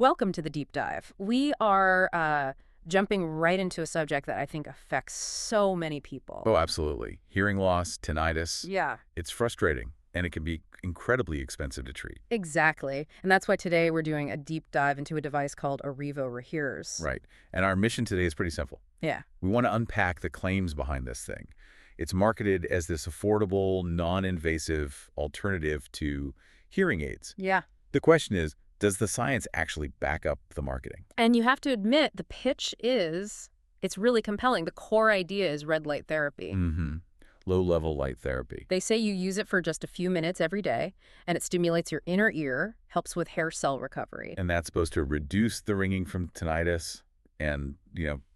Welcome to the deep dive. We are jumping right into a subject that I think affects so many people. Oh, absolutely. Hearing loss, tinnitus, Yeah, it's frustrating, and it can be incredibly expensive to treat. exactly. And that's why today we're doing a deep dive into a device called Aurivo ReHeaRS. Right. And our mission today is pretty simple. Yeah. We want to unpack the claims behind this thing. It's marketed as this affordable, non-invasive alternative to hearing aids. Yeah. The question is, does the science actually back up the marketing? And you have to admit, the pitch it's really compelling. The core idea is red light therapy. Mm-hmm. Low-level light therapy. They say you use it for just a few minutes every day, and it stimulates your inner ear, helps with hair cell recovery. And that's supposed to reduce the ringing from tinnitus and,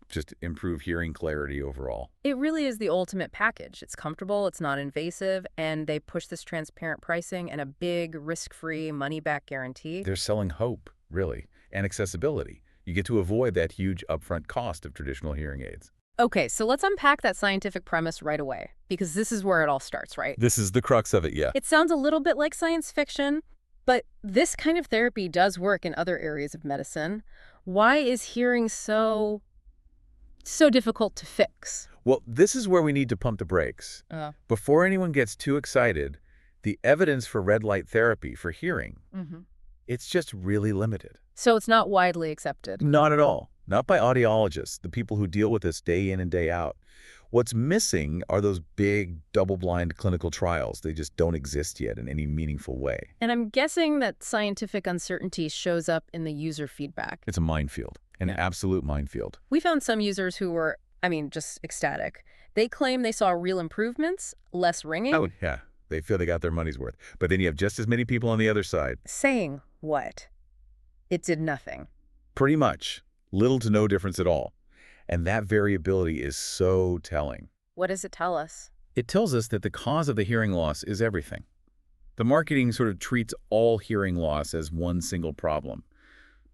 just improve hearing clarity overall. It really is the ultimate package. It's comfortable, it's not invasive, and they push this transparent pricing and a big, risk-free, money-back guarantee. They're selling hope, really, and accessibility. You get to avoid that huge upfront cost of traditional hearing aids. Okay, so let's unpack that scientific premise right away, because this is where it all starts, right? This is the crux of it, yeah. It sounds a little bit like science fiction, but this kind of therapy does work in other areas of medicine. Why is hearing so difficult to fix? Well, this is where we need to pump the brakes. Before anyone gets too excited, the evidence for red light therapy for hearing, it's just really limited. So it's not widely accepted. Not at all. Not by audiologists, the people who deal with this day in and day out. What's missing are those big, double-blind clinical trials. They just don't exist yet in any meaningful way. And I'm guessing that scientific uncertainty shows up in the user feedback. It's a minefield, an absolute minefield. We found some users who were, just ecstatic. They claim they saw real improvements, less ringing. Oh, yeah. They feel they got their money's worth. But then you have just as many people on the other side. Saying what? It did nothing. Pretty much. Little to no difference at all. And that variability is so telling. What does it tell us? It tells us that the cause of the hearing loss is everything. The marketing sort of treats all hearing loss as one single problem,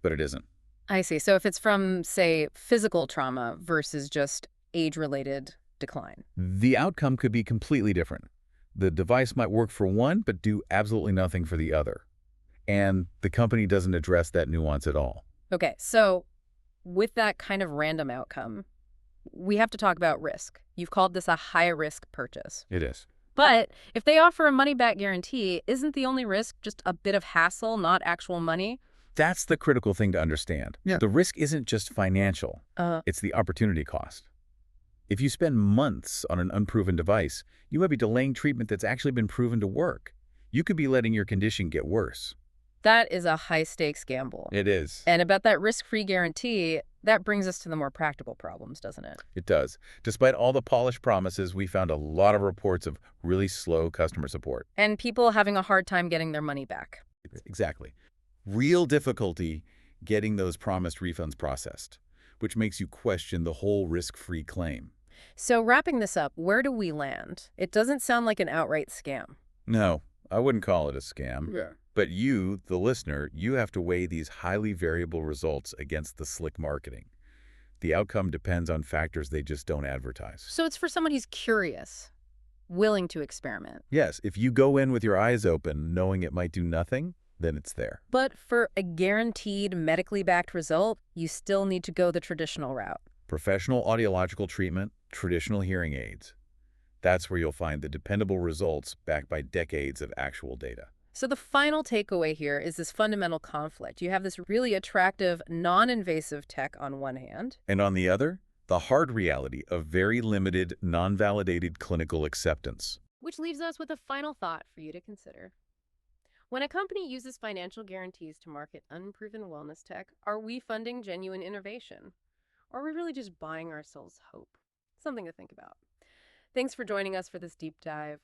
but it isn't. I see. So if it's from, say, physical trauma versus just age-related decline. The outcome could be completely different. The device might work for one, but do absolutely nothing for the other. And the company doesn't address that nuance at all. Okay, so with that kind of random outcome, we have to talk about risk. You've called this a high-risk purchase. It is. But if they offer a money-back guarantee, isn't the only risk just a bit of hassle, not actual money? That's the critical thing to understand. Yeah. The risk isn't just financial. It's the opportunity cost. If you spend months on an unproven device, you might be delaying treatment that's actually been proven to work. You could be letting your condition get worse. That is a high-stakes gamble. It is. And about that risk-free guarantee, that brings us to the more practical problems, doesn't it? It does. Despite all the polished promises, we found a lot of reports of really slow customer support. And people having a hard time getting their money back. Exactly. Real difficulty getting those promised refunds processed, which makes you question the whole risk-free claim. So wrapping this up, where do we land? It doesn't sound like an outright scam. No, I wouldn't call it a scam. Yeah. But you, the listener, you have to weigh these highly variable results against the slick marketing. The outcome depends on factors they just don't advertise. So it's for someone who's curious, willing to experiment. Yes, if you go in with your eyes open, knowing it might do nothing, then it's there. But for a guaranteed medically backed result, you still need to go the traditional route. Professional audiological treatment, traditional hearing aids. That's where you'll find the dependable results backed by decades of actual data. So the final takeaway here is this fundamental conflict. You have this really attractive, non-invasive tech on one hand. And on the other, the hard reality of very limited, non-validated clinical acceptance. Which leaves us with a final thought for you to consider. When a company uses financial guarantees to market unproven wellness tech, are we funding genuine innovation? Or are we really just buying ourselves hope? Something to think about. Thanks for joining us for this deep dive.